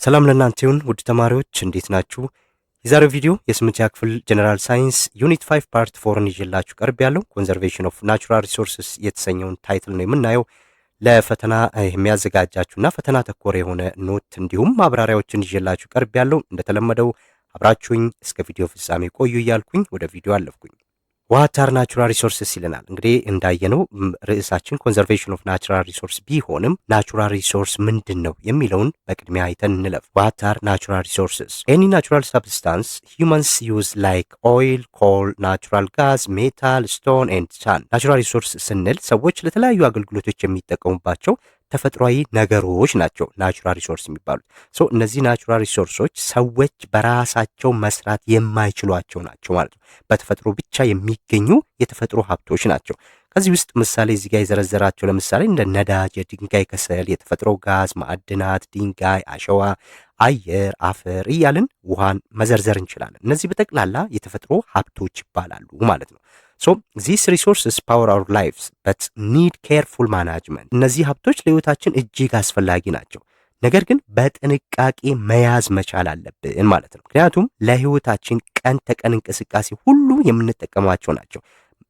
ሰላም ለእናንተ ይሁን ውድ ተማሪዎች እንዴት ናችሁ? የዛሬው ቪዲዮ የስምንተኛ ክፍል ጀነራል ሳይንስ ዩኒት 5 ፓርት 4ን ይዤላችሁ ቀርብ ያለው ኮንዘርቬሽን ኦፍ ናቹራል ሪሶርስስ የተሰኘውን ታይትል ነው የምናየው። ለፈተና የሚያዘጋጃችሁና ፈተና ተኮር የሆነ ኖት እንዲሁም ማብራሪያዎችን ይዤላችሁ ቀርብ ያለው። እንደተለመደው አብራችሁኝ እስከ ቪዲዮ ፍጻሜ ቆዩ እያልኩኝ ወደ ቪዲዮ አለፍኩኝ። ዋት አር ናቹራል ሪሶርስስ ይለናል። እንግዲህ እንዳየነው ርዕሳችን ኮንዘርቬሽን ኦፍ ናቹራል ሪሶርስ ቢሆንም ናቹራል ሪሶርስ ምንድን ነው የሚለውን በቅድሚያ አይተን እንለፍ። ዋት አር ናቹራል ሪሶርስስ? ኤኒ ናቹራል ሰብስታንስ ሂውማንስ ዩዝ ላይክ ኦይል፣ ኮል፣ ናቹራል ጋዝ፣ ሜታል፣ ስቶን ኤንድ ሳን። ናቹራል ሪሶርስ ስንል ሰዎች ለተለያዩ አገልግሎቶች የሚጠቀሙባቸው ተፈጥሯዊ ነገሮች ናቸው ናቹራል ሪሶርስ የሚባሉት። እነዚህ ናቹራል ሪሶርሶች ሰዎች በራሳቸው መስራት የማይችሏቸው ናቸው ማለት ነው። በተፈጥሮ ብቻ የሚገኙ የተፈጥሮ ሀብቶች ናቸው። ከዚህ ውስጥ ምሳሌ እዚህ ጋር የዘረዘራቸው ለምሳሌ እንደ ነዳጅ፣ የድንጋይ ከሰል፣ የተፈጥሮ ጋዝ፣ ማዕድናት፣ ድንጋይ፣ አሸዋ፣ አየር፣ አፈር እያልን ውሃን መዘርዘር እንችላለን። እነዚህ በጠቅላላ የተፈጥሮ ሀብቶች ይባላሉ ማለት ነው። these resources power our lives but need careful management። እነዚህ ሀብቶች ለህይወታችን እጅግ አስፈላጊ ናቸው፣ ነገር ግን በጥንቃቄ መያዝ መቻል አለብን ማለት ነው። ምክንያቱም ለህይወታችን ቀን ተቀን እንቅስቃሴ ሁሉ የምንጠቀማቸው ናቸው።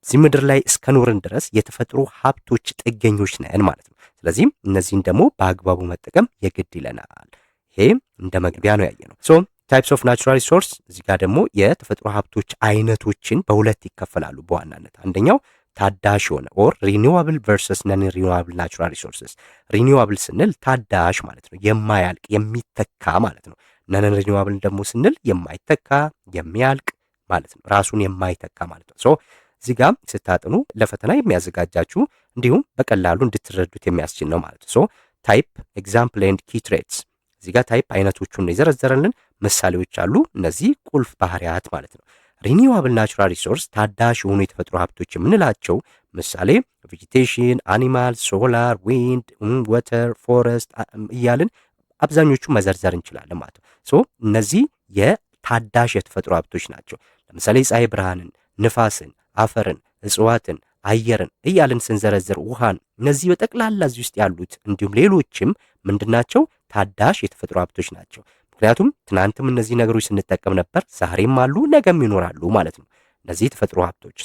እዚህ ምድር ላይ እስከኖርን ድረስ የተፈጥሮ ሀብቶች ጥገኞች ነን ማለት ነው። ስለዚህም እነዚህን ደግሞ በአግባቡ መጠቀም የግድ ይለናል። ይሄ እንደ መግቢያ ነው ያየነው። ታይፕስ ኦፍ ናቹራል ሪሶርስ፣ እዚህ ጋር ደግሞ የተፈጥሮ ሀብቶች አይነቶችን በሁለት ይከፈላሉ በዋናነት። አንደኛው ታዳሽ የሆነ ኦር ሪኒዋብል ቨርሰስ ነን ሪኒዋብል ናቹራል ሪሶርስስ። ሪኒዋብል ስንል ታዳሽ ማለት ነው፣ የማያልቅ የሚተካ ማለት ነው። ነን ሪኒዋብል ደግሞ ስንል የማይተካ የሚያልቅ ማለት ነው፣ ራሱን የማይተካ ማለት ነው። እዚህ ጋር ስታጥኑ ለፈተና የሚያዘጋጃችሁ እንዲሁም በቀላሉ እንድትረዱት የሚያስችል ነው ማለት ነው። ታይፕ ኤግዛምፕል ኤንድ ኪ ትሬትስ፣ እዚህ ጋር ታይፕ አይነቶቹን ነው የዘረዘረልን። ምሳሌዎች አሉ፣ እነዚህ ቁልፍ ባህሪያት ማለት ነው። ሪኒዋብል ናቹራል ሪሶርስ ታዳሽ የሆኑ የተፈጥሮ ሀብቶች የምንላቸው ምሳሌ ቬጂቴሽን፣ አኒማል፣ ሶላር፣ ዊንድ፣ ወተር፣ ፎረስት እያልን አብዛኞቹ መዘርዘር እንችላለን ማለት ነው። እነዚህ የታዳሽ የተፈጥሮ ሀብቶች ናቸው። ለምሳሌ ፀሐይ ብርሃንን፣ ንፋስን፣ አፈርን፣ እጽዋትን፣ አየርን እያልን ስንዘረዝር ውሃን፣ እነዚህ በጠቅላላ እዚህ ውስጥ ያሉት እንዲሁም ሌሎችም ምንድናቸው? ታዳሽ የተፈጥሮ ሀብቶች ናቸው። ምክንያቱም ትናንትም እነዚህ ነገሮች ስንጠቀም ነበር፣ ዛሬም አሉ፣ ነገም ይኖራሉ ማለት ነው እነዚህ የተፈጥሮ ሀብቶች።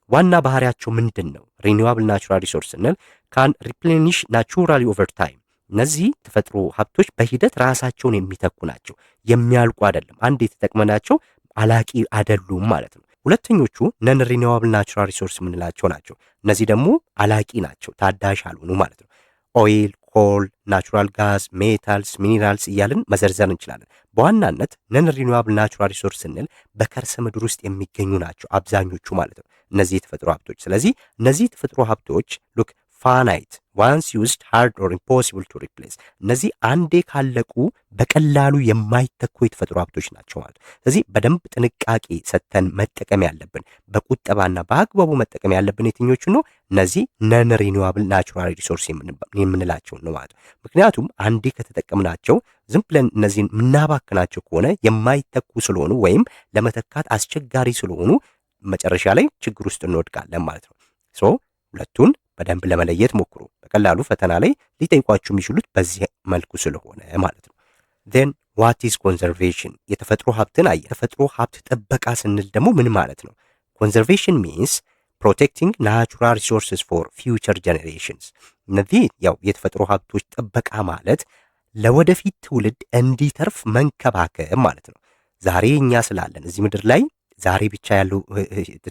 ዋና ባህሪያቸው ምንድን ነው? ሪኒዋብል ናቹራል ሪሶርስ ስንል ካን ሪፕሌኒሽ ናቹራሊ ኦቨር ታይም። እነዚህ ተፈጥሮ ሀብቶች በሂደት ራሳቸውን የሚተኩ ናቸው፣ የሚያልቁ አይደለም። አንድ የተጠቅመናቸው አላቂ አይደሉም ማለት ነው። ሁለተኞቹ ነን ሪኒዋብል ናቹራል ሪሶርስ የምንላቸው ናቸው። እነዚህ ደግሞ አላቂ ናቸው፣ ታዳሽ አልሆኑ ማለት ነው። ኦይል፣ ኮል፣ ናቹራል ጋዝ፣ ሜታልስ፣ ሚኒራልስ እያልን መዘርዘር እንችላለን። በዋናነት ነን ሪኒዋብል ናቹራል ሪሶርስ ስንል በከርሰ ምድር ውስጥ የሚገኙ ናቸው አብዛኞቹ ማለት ነው እነዚህ የተፈጥሮ ሀብቶች። ስለዚህ እነዚህ የተፈጥሮ ሀብቶች ሉክ ፋናይት ዋንስ ዩዝድ ሃርድ ኦር ኢምፖሲብል ቱ ሪፕሌስ፣ እነዚህ አንዴ ካለቁ በቀላሉ የማይተኩ የተፈጥሮ ሀብቶች ናቸው ማለት ነው። ስለዚህ በደንብ ጥንቃቄ ሰጥተን መጠቀም ያለብን፣ በቁጠባና በአግባቡ መጠቀም ያለብን የትኞቹ ነው? እነዚህ ነን ሪኒዋብል ናቹራል ሪሶርስ የምንላቸው ነው ማለት ነው። ምክንያቱም አንዴ ከተጠቀምናቸው ዝም ብለን እነዚህን የምናባክናቸው ከሆነ የማይተኩ ስለሆኑ ወይም ለመተካት አስቸጋሪ ስለሆኑ መጨረሻ ላይ ችግር ውስጥ እንወድቃለን ማለት ነው። ሁለቱን በደንብ ለመለየት ሞክሩ። በቀላሉ ፈተና ላይ ሊጠይቋችሁ የሚችሉት በዚህ መልኩ ስለሆነ ማለት ነው። then what is conservation? የተፈጥሮ ሀብትን አየ። የተፈጥሮ ሀብት ጥበቃ ስንል ደግሞ ምን ማለት ነው? conservation means protecting natural resources for future generations። እነዚህ የተፈጥሮ ሀብቶች ጥበቃ ማለት ለወደፊት ትውልድ እንዲተርፍ መንከባከብ ማለት ነው። ዛሬ እኛ ስላለን እዚህ ምድር ላይ ዛሬ ብቻ ያለው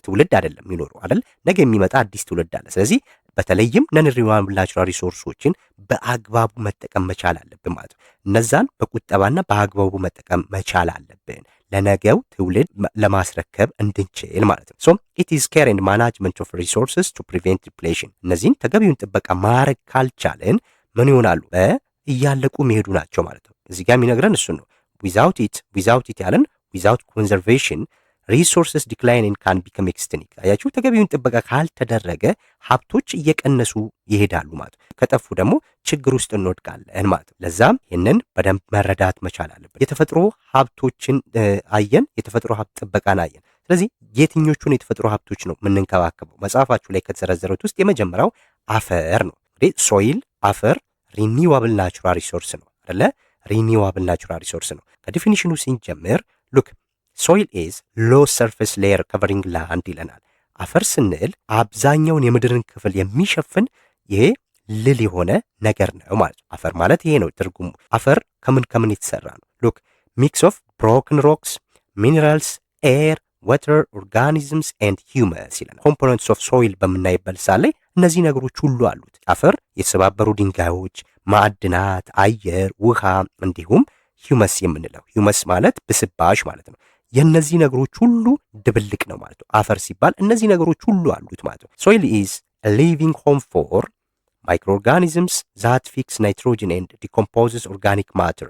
ትውልድ አይደለም የሚኖረው አይደል? ነገ የሚመጣ አዲስ ትውልድ አለ። ስለዚህ በተለይም ነን ሪኒዋብል ናቹራል ሪሶርሶችን በአግባቡ መጠቀም መቻል አለብን ማለት ነው። እነዛን በቁጠባና በአግባቡ መጠቀም መቻል አለብን ለነገው ትውልድ ለማስረከብ እንድንችል ማለት ነው። it is care and management of resources to prevent depletion። እነዚህን ተገቢውን ጥበቃ ማድረግ ካልቻለን ምን ይሆናሉ? እያለቁ መሄዱ ናቸው ማለት ነው። እዚህ ጋር የሚነግረን እሱን ነው። without it ያለን without conservation ሪሶርስስ ዲክላይን ካን ቢከም ኤክስቲንክት። አያችሁ፣ ተገቢውን ጥበቃ ካልተደረገ ሀብቶች እየቀነሱ ይሄዳሉ ማለት ነው። ከጠፉ ደግሞ ችግር ውስጥ እንወድቃለን ማለት ነው። ለዛም ይህንን በደንብ መረዳት መቻል አለብን። የተፈጥሮ ሀብቶችን አየን፣ የተፈጥሮ ሀብት ጥበቃን አየን። ስለዚህ የትኞቹን የተፈጥሮ ሀብቶች ነው የምንንከባከበው? መጽሐፋችሁ ላይ ከተዘረዘሩት ውስጥ የመጀመሪያው አፈር ነው። እንግዲህ ሶይል አፈር ሪኒዋብል ናቹራል ሪሶርስ ነው አይደለ? ሪኒዋብል ናቹራል ሪሶርስ ነው። ከዲፊኒሽኑ ሲንጀምር ሉክ ሶይል ኢዝ ሎ ሰርፌስ ሌየር ከቨሪንግ ላንድ ይለናል። አፈር ስንል አብዛኛውን የምድርን ክፍል የሚሸፍን ይሄ ልል የሆነ ነገር ነው ማለት ነው። አፈር ማለት ይሄ ነው ትርጉሙ። አፈር ከምን የተሰራ ነው? ሉክ ሚክስ ኦፍ ብሮክን ሮክስ ሚነራልስ ኤር ወተር ኦርጋኒዝምስ ኤንድ ሂውመስ ይለናል። ኮምፖነንትስ ኦፍ ሶይል በምናይበት ሳለ እነዚህ ነገሮች ሁሉ አሉት። አፈር የተሰባበሩ ድንጋዮች፣ ማዕድናት፣ አየር፣ ውሃ እንዲሁም ሂውመስ የምንለው ሂውመስ ማለት ብስባሽ ማለት ነው። የእነዚህ ነገሮች ሁሉ ድብልቅ ነው ማለት ነው። አፈር ሲባል እነዚህ ነገሮች ሁሉ አሉት ማለት ነው። ሶይል ኢዝ a living home for microorganisms that fix nitrogen and decomposes organic matter,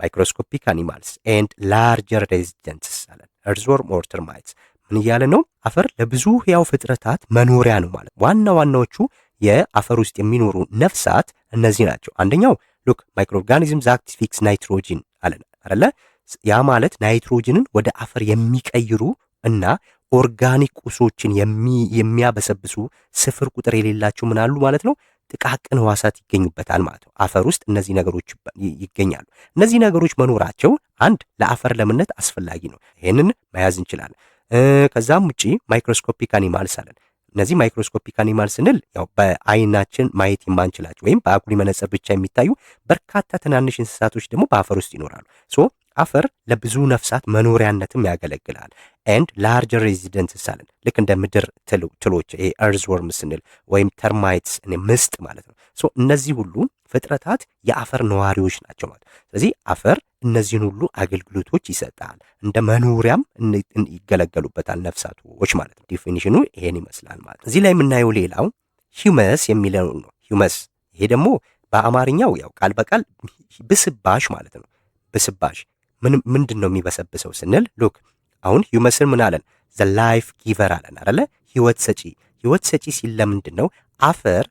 microscopic animals and larger residents አለን earthworm or termites። ምን እያለ ነው? አፈር ለብዙ ሕያው ፍጥረታት መኖሪያ ነው ማለት። ዋናዎቹ የአፈር ውስጥ የሚኖሩ ነፍሳት እነዚህ ናቸው። አንደኛው ሉክ ማይክሮኦርጋኒዝም ዛት ፊክስ ናይትሮጂን አለን አይደለ? ያ ማለት ናይትሮጅንን ወደ አፈር የሚቀይሩ እና ኦርጋኒክ ቁሶችን የሚያበሰብሱ ስፍር ቁጥር የሌላቸው ምን አሉ ማለት ነው? ጥቃቅን ህዋሳት ይገኙበታል ማለት ነው። አፈር ውስጥ እነዚህ ነገሮች ይገኛሉ። እነዚህ ነገሮች መኖራቸው አንድ ለአፈር ለምነት አስፈላጊ ነው። ይህንን መያዝ እንችላለን። ከዛም ውጪ ማይክሮስኮፒክ አኒማልስ አለን። እነዚህ ማይክሮስኮፒክ አኒማል ስንል ያው በአይናችን ማየት የማንችላቸው ወይም በአጉሊ መነጽር ብቻ የሚታዩ በርካታ ትናንሽ እንስሳቶች ደግሞ በአፈር ውስጥ ይኖራሉ። ሶ አፈር ለብዙ ነፍሳት መኖሪያነትም ያገለግላል። ኤንድ ላርጀር ሬዚደንትስ አለን። ልክ እንደ ምድር ትሎች ይሄ እርዝወርም ስንል ወይም ተርማይትስ ምስጥ ማለት ነው። ሶ እነዚህ ሁሉ ፍጥረታት የአፈር ነዋሪዎች ናቸው ማለት። ስለዚህ አፈር እነዚህን ሁሉ አገልግሎቶች ይሰጣል። እንደ መኖሪያም ይገለገሉበታል ነፍሳቶች ማለት ነው። ዲፊኒሽኑ ይሄን ይመስላል ማለት። እዚህ ላይ የምናየው ሌላው ሂውመስ የሚለው ነው። ሂውመስ ይሄ ደግሞ በአማርኛው ያው ቃል በቃል ብስባሽ ማለት ነው። ብስባሽ ምንድን ነው የሚበሰብሰው ስንል ሉክ አሁን ሂውመስን ምን አለን? ዘ ላይፍ ጊቨር አለን አይደለ? ህይወት ሰጪ። ህይወት ሰጪ ሲል ለምንድን ነው አፈር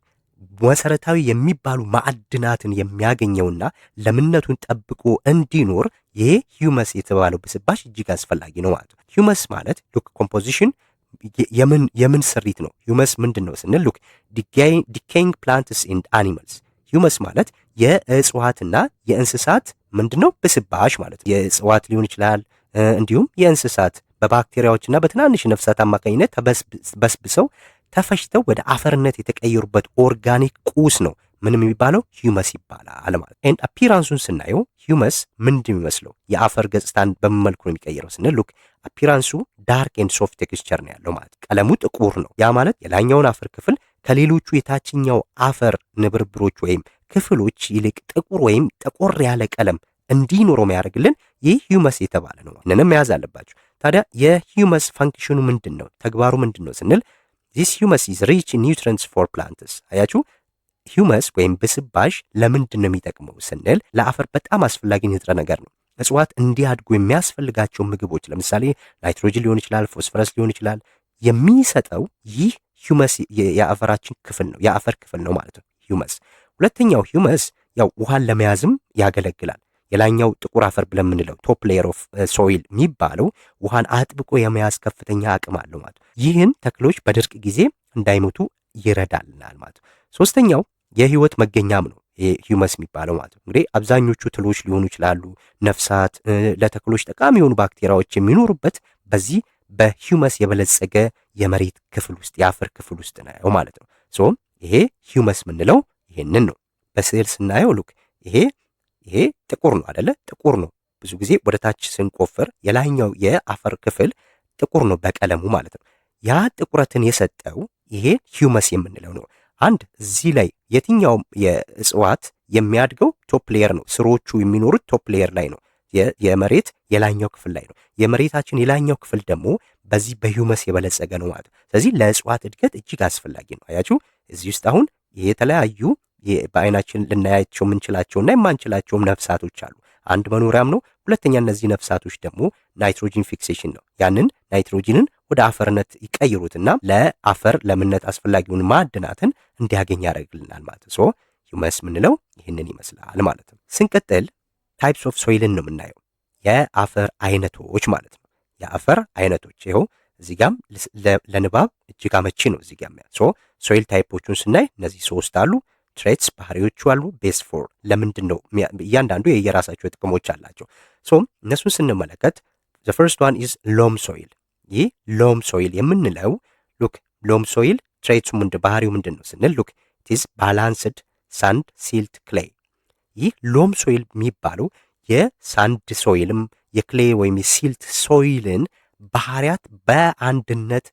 መሰረታዊ የሚባሉ ማዕድናትን የሚያገኘውና ለምነቱን ጠብቆ እንዲኖር ይሄ ሂውመስ የተባለው ብስባሽ እጅግ አስፈላጊ ነው ማለት ነው። ሂውመስ ማለት ሉክ ኮምፖዚሽን የምን ስሪት ነው? ሂውመስ ምንድን ነው ስንል ሉክ ዲኬይንግ ፕላንትስ ኤንድ አኒማልስ። ሂውመስ ማለት የእጽዋትና የእንስሳት ምንድነው? ብስባሽ ማለት ነው። የእጽዋት ሊሆን ይችላል እንዲሁም የእንስሳት በባክቴሪያዎችና በትናንሽ ነፍሳት አማካኝነት በስብሰው ተፈሽተው ወደ አፈርነት የተቀየሩበት ኦርጋኒክ ቁስ ነው ምንም የሚባለው ሂውመስ ይባላል ማለት። ኤንድ አፒራንሱን ስናየው ሂውመስ ምንድን የሚመስለው የአፈር ገጽታን በምን መልኩ ነው የሚቀይረው ስንል ሉክ አፒራንሱ ዳርክ ኤንድ ሶፍት ቴክስቸር ነው ያለው ማለት። ቀለሙ ጥቁር ነው። ያ ማለት የላኛውን አፈር ክፍል ከሌሎቹ የታችኛው አፈር ንብርብሮች ወይም ክፍሎች ይልቅ ጥቁር ወይም ጠቆር ያለ ቀለም እንዲኖረው የሚያደርግልን ይህ ሂውመስ የተባለ ነው። እነንም መያዝ አለባቸው። ታዲያ የሂውመስ ፋንክሽኑ ምንድን ነው? ተግባሩ ምንድን ነው ስንል this humus is rich in nutrients for plants። አያችሁ ሂውመስ ወይም ብስባሽ ለምንድን ነው የሚጠቅመው ስንል ለአፈር በጣም አስፈላጊ ንጥረ ነገር ነው። እጽዋት እንዲያድጉ የሚያስፈልጋቸው ምግቦች ለምሳሌ ናይትሮጅን ሊሆን ይችላል፣ ፎስፈረስ ሊሆን ይችላል የሚሰጠው ይህ ሂውመስ የአፈራችን ክፍል ነው፣ የአፈር ክፍል ነው ማለት ነው ሂውመስ። ሁለተኛው ሂውመስ ያው ውሃን ለመያዝም ያገለግላል። የላኛው ጥቁር አፈር ብለን የምንለው ቶፕ ሌየር ኦፍ ሶይል የሚባለው ውሃን አጥብቆ የመያዝ ከፍተኛ አቅም አለው ማለት ነው። ይህን ተክሎች በድርቅ ጊዜ እንዳይሞቱ ይረዳልናል ማለት ነው። ሶስተኛው የህይወት መገኛም ነው ይሄ ሂውመስ የሚባለው ማለት ነው። እንግዲህ አብዛኞቹ ትሎች ሊሆኑ ይችላሉ፣ ነፍሳት፣ ለተክሎች ጠቃሚ የሆኑ ባክቴሪያዎች የሚኖሩበት በዚህ በሂውመስ የበለጸገ የመሬት ክፍል ውስጥ የአፈር ክፍል ውስጥ ነው ማለት ነው። ሶ ይሄ ሂውመስ የምንለው ይሄንን ነው። በስዕል ስናየው ሉክ ይሄ ጥቁር ነው አይደለ? ጥቁር ነው። ብዙ ጊዜ ወደ ታች ስንቆፍር የላይኛው የአፈር ክፍል ጥቁር ነው በቀለሙ ማለት ነው። ያ ጥቁረትን የሰጠው ይሄ ሂውመስ የምንለው ነው። አንድ እዚህ ላይ የትኛውም የእጽዋት የሚያድገው ቶፕ ሌየር ነው። ስሮቹ የሚኖሩት ቶፕ ሌየር ላይ ነው። የመሬት የላይኛው ክፍል ላይ ነው። የመሬታችን የላይኛው ክፍል ደግሞ በዚህ በሂውመስ የበለጸገ ነው ማለት ነው። ስለዚህ ለእጽዋት እድገት እጅግ አስፈላጊ ነው። አያችሁ እዚህ ውስጥ አሁን የተለያዩ በአይናችን ልናያቸው የምንችላቸውና የማንችላቸውም ነፍሳቶች አሉ። አንድ መኖሪያም ነው። ሁለተኛ እነዚህ ነፍሳቶች ደግሞ ናይትሮጂን ፊክሴሽን ነው። ያንን ናይትሮጂንን ወደ አፈርነት ይቀይሩትና ለአፈር ለምነት አስፈላጊውን ማዕድናትን እንዲያገኝ ያደርግልናል ማለት ነው። ሶ ሂውመስ የምንለው ይህንን ይመስላል ማለት ነው። ስንቀጥል ታይፕስ ኦፍ ሶይልን ነው የምናየው፣ የአፈር አይነቶች ማለት ነው። የአፈር አይነቶች ይኸው እዚህ ጋም ለንባብ እጅግ አመቺ ነው። እዚህ ጋም ሶይል ታይፖቹን ስናይ እነዚህ ሶስት አሉ። ትሬትስ ባህሪዎቹ አሉ። ቤስት ፎር ለምንድን ነው እያንዳንዱ የየራሳቸው ጥቅሞች አላቸው። ሶ እነሱን ስንመለከት the first one is loam soil። ይህ ሎም ሶይል የምንለው ሉክ ሎም ሶይል ትሬትሱ ባህሪው ምንድን ነው ስንል ሉክ it is balanced sand silt clay። ይህ ሎም ሶይል የሚባለው የሳንድ ሶይልም የክሌ ወይም የሲልት ሶይልን ባህሪያት በአንድነት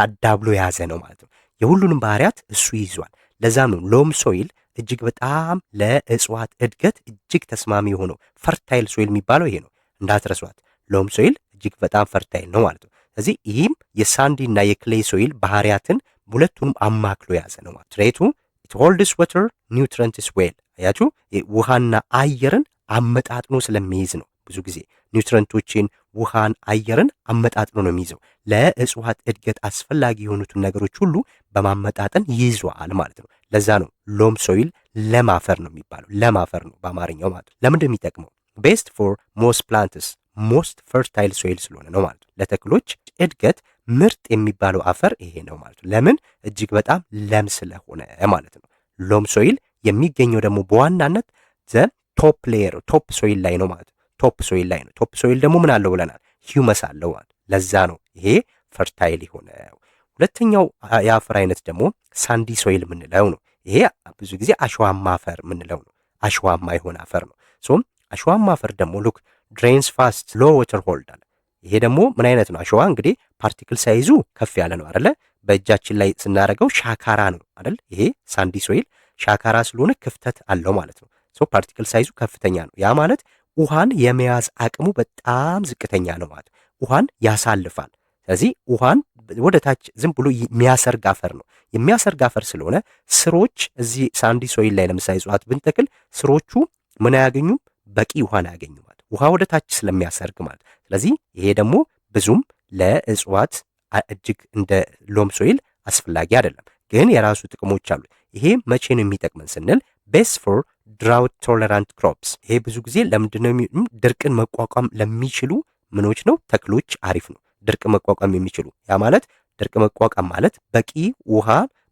አዳብሎ የያዘ ነው ማለት ነው። የሁሉንም ባህሪያት እሱ ይዟል። ለዛም ነው ሎም ሶይል እጅግ በጣም ለእጽዋት እድገት እጅግ ተስማሚ የሆነው ፈርታይል ሶይል የሚባለው ይሄ ነው። እንዳትረሷት ሎም ሶይል እጅግ በጣም ፈርታይል ነው ማለት ነው። ስለዚህ ይህም የሳንዲ እና የክሌ ሶይል ባህሪያትን ሁለቱንም አማክሎ የያዘ ነው ማለት ትሬቱ it holds water nutrients well። አያችሁ ውሃና አየርን አመጣጥኖ ስለሚይዝ ነው። ብዙ ጊዜ ኒውትረንቶችን ውሃን አየርን አመጣጥኖ ነው የሚይዘው። ለእጽዋት እድገት አስፈላጊ የሆኑትን ነገሮች ሁሉ በማመጣጠን ይዟል ማለት ነው። ለዛ ነው ሎም ሶይል ለማፈር ነው የሚባለው። ለማፈር ነው በአማርኛው ማለት ነው። ለምንድን የሚጠቅመው ቤስት ፎር ሞስት ፕላንትስ ሞስት ፈርታይል ሶይል ስለሆነ ነው ማለት ነው። ለተክሎች እድገት ምርጥ የሚባለው አፈር ይሄ ነው ማለት ነው። ለምን እጅግ በጣም ለም ስለሆነ ማለት ነው። ሎም ሶይል የሚገኘው ደግሞ በዋናነት ዘ ቶፕ ሌየር ቶፕ ሶይል ላይ ነው ማለት ነው። ቶፕ ሶይል ላይ ነው። ቶፕ ሶይል ደግሞ ምን አለው ብለናል? ሂውመስ አለው ማለት ለዛ ነው ይሄ ፈርታይል የሆነው። ሁለተኛው የአፈር አይነት ደግሞ ሳንዲ ሶይል የምንለው ነው። ይሄ ብዙ ጊዜ አሸዋማ አፈር የምንለው ነው። አሸዋማ የሆነ አፈር ነው። ሶም አሸዋማ አፈር ደግሞ ሉክ ድሬንስ ፋስት ሎ ወተር ሆልድ አለ። ይሄ ደግሞ ምን አይነት ነው? አሸዋ እንግዲህ ፓርቲክል ሳይዙ ከፍ ያለ ነው አይደለ? በእጃችን ላይ ስናደርገው ሻካራ ነው አይደል? ይሄ ሳንዲ ሶይል ሻካራ ስለሆነ ክፍተት አለው ማለት ነው። ሶ ፓርቲክል ሳይዙ ከፍተኛ ነው። ያ ማለት ውሃን የመያዝ አቅሙ በጣም ዝቅተኛ ነው ማለት ውሃን ያሳልፋል። ስለዚህ ውሃን ወደ ታች ዝም ብሎ የሚያሰርግ አፈር ነው። የሚያሰርግ አፈር ስለሆነ ስሮች እዚህ ሳንዲ ሶይል ላይ ለምሳሌ እጽዋት ብንተክል ስሮቹ ምን አያገኙም? በቂ ውሃን አያገኙም ማለት ውሃ ወደ ታች ስለሚያሰርግ ማለት። ስለዚህ ይሄ ደግሞ ብዙም ለእጽዋት እጅግ እንደ ሎም ሶይል አስፈላጊ አይደለም፣ ግን የራሱ ጥቅሞች አሉ። ይሄ መቼ ነው የሚጠቅመን ስንል ቤስት ፎር ድራውት ቶለራንት ክሮፕስ። ይሄ ብዙ ጊዜ ለምንድነው ድርቅን መቋቋም ለሚችሉ ምኖች ነው ተክሎች አሪፍ ነው። ድርቅ መቋቋም የሚችሉ ያ ማለት ድርቅ መቋቋም ማለት በቂ ውሃ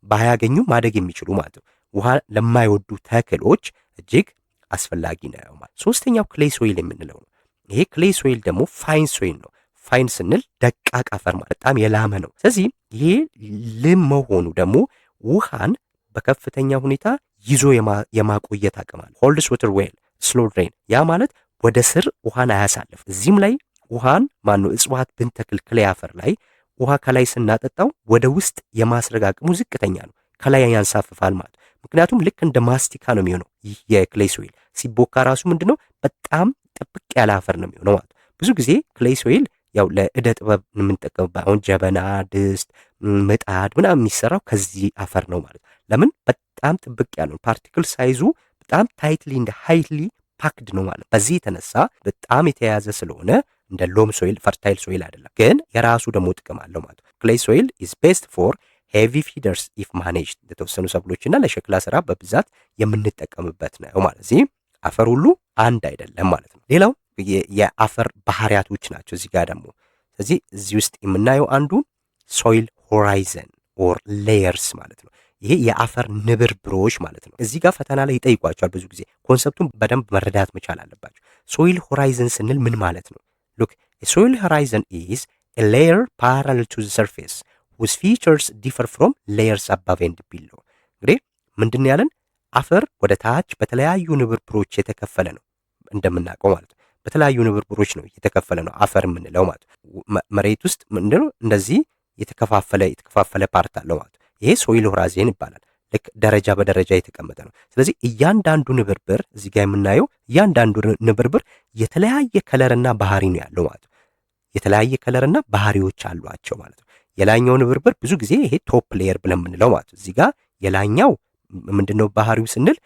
ባያገኙ ማደግ የሚችሉ ማለት ነው። ውሃ ለማይወዱ ተክሎች እጅግ አስፈላጊ ነው ማለት። ሶስተኛው ክሌይ ሶይል የምንለው ነው። ይሄ ክሌይ ሶይል ደግሞ ፋይን ሶይል ነው። ፋይን ስንል ደቃቅ አፈር ማለት በጣም የላመ ነው። ስለዚህ ይሄ ልም መሆኑ ደግሞ ውሃን በከፍተኛ ሁኔታ ይዞ የማቆየት አቅም አለ። ሆልድስ ዋተር ዌል ስሎ ድሬን፣ ያ ማለት ወደ ስር ውሃን አያሳልፍ። እዚህም ላይ ውሃን ማነው እጽዋት ብንተክል ክሌይ አፈር ላይ ውሃ ከላይ ስናጠጣው ወደ ውስጥ የማስረግ አቅሙ ዝቅተኛ ነው። ከላይ ያንሳፍፋል ማለት ምክንያቱም ልክ እንደ ማስቲካ ነው የሚሆነው። ይህ የክሌይ ሶይል ሲቦካ ራሱ ምንድነው በጣም ጥብቅ ያለ አፈር ነው የሚሆነው ማለት። ብዙ ጊዜ ክሌይ ሶይል ያው ለእደ ጥበብ የምንጠቀምበት አሁን ጀበና፣ ድስት፣ ምጣድ ምናምን የሚሰራው ከዚህ አፈር ነው ማለት። ለምን በጣም ጥብቅ ያለው ፓርቲክል ሳይዙ በጣም ታይትሊ እንደ ሃይትሊ ፓክድ ነው ማለት። በዚህ የተነሳ በጣም የተያያዘ ስለሆነ እንደ ሎም ሶይል ፈርታይል ሶይል አይደለም፣ ግን የራሱ ደግሞ ጥቅም አለው ማለት። ክሌይ ሶይል ኢዝ ቤስት ፎር ሄቪ ፊደርስ ኢፍ ማኔጅድ፣ ለተወሰኑ ሰብሎችና ለሸክላ ስራ በብዛት የምንጠቀምበት ነው ማለት። እዚህ አፈር ሁሉ አንድ አይደለም ማለት ነው። ሌላው የአፈር ባህሪያቶች ናቸው እዚህ ጋር ደግሞ። ስለዚህ እዚህ ውስጥ የምናየው አንዱ ሶይል ሆራይዘን ኦር ሌየርስ ማለት ነው። ይሄ የአፈር ንብርብሮች ማለት ነው። እዚህ ጋር ፈተና ላይ ይጠይቋቸዋል ብዙ ጊዜ። ኮንሰፕቱን በደንብ መረዳት መቻል አለባቸው። ሶይል ሆራይዘን ስንል ምን ማለት ነው? ሉክ ሶይል ሆራይዘን ኢዝ a layer parallel to the surface whose features differ from layers above and below። እንግዲህ ምንድን ያለን አፈር ወደ ታች በተለያዩ ንብርብሮች የተከፈለ ነው እንደምናውቀው ማለት ነው። በተለያዩ ንብርብሮች ነው የተከፈለ ነው አፈር የምንለው ማለት ነው። መሬት ውስጥ ምንድነው እንደዚህ የተከፋፈለ ፓርት አለው ማለት ነው። ይሄ ሶይል ሆራይዘን ይባላል። ልክ ደረጃ በደረጃ የተቀመጠ ነው። ስለዚህ እያንዳንዱ ንብርብር እዚህ ጋር የምናየው እያንዳንዱ ንብርብር የተለያየ ከለርና ባህሪ ነው ያለው ማለት ነው። የተለያየ ከለርና ባህሪዎች አሏቸው ማለት ነው። የላኛው ንብርብር ብዙ ጊዜ ይሄ ቶፕ ሌየር ብለን የምንለው ማለት ነው። እዚህ ጋር የላኛው ምንድነው ባህሪው ስንል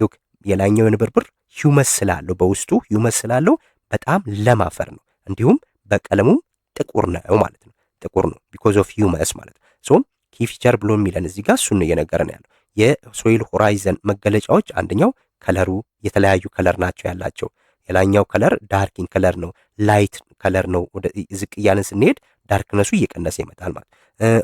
ሉክ የላኛው ንብርብር ሂውመስ ስላለው በውስጡ ሂውመስ ስላለው በጣም ለም አፈር ነው። እንዲሁም በቀለሙም ጥቁር ነው ማለት ነው። ጥቁር ነው ቢኮዝ ኦፍ ሂውመስ ማለት ነው። ሶ ኪ ፊቸር ብሎ የሚለን እዚህ ጋር እሱን ነው እየነገረን ያለው። የሶይል ሆራይዘን መገለጫዎች አንደኛው ከለሩ የተለያዩ ከለር ናቸው ያላቸው። የላኛው ከለር ዳርኪን ከለር ነው፣ ላይት ከለር ነው። ወደ ዝቅ እያለን ስንሄድ ዳርክነሱ እየቀነሰ ይመጣል ማለት።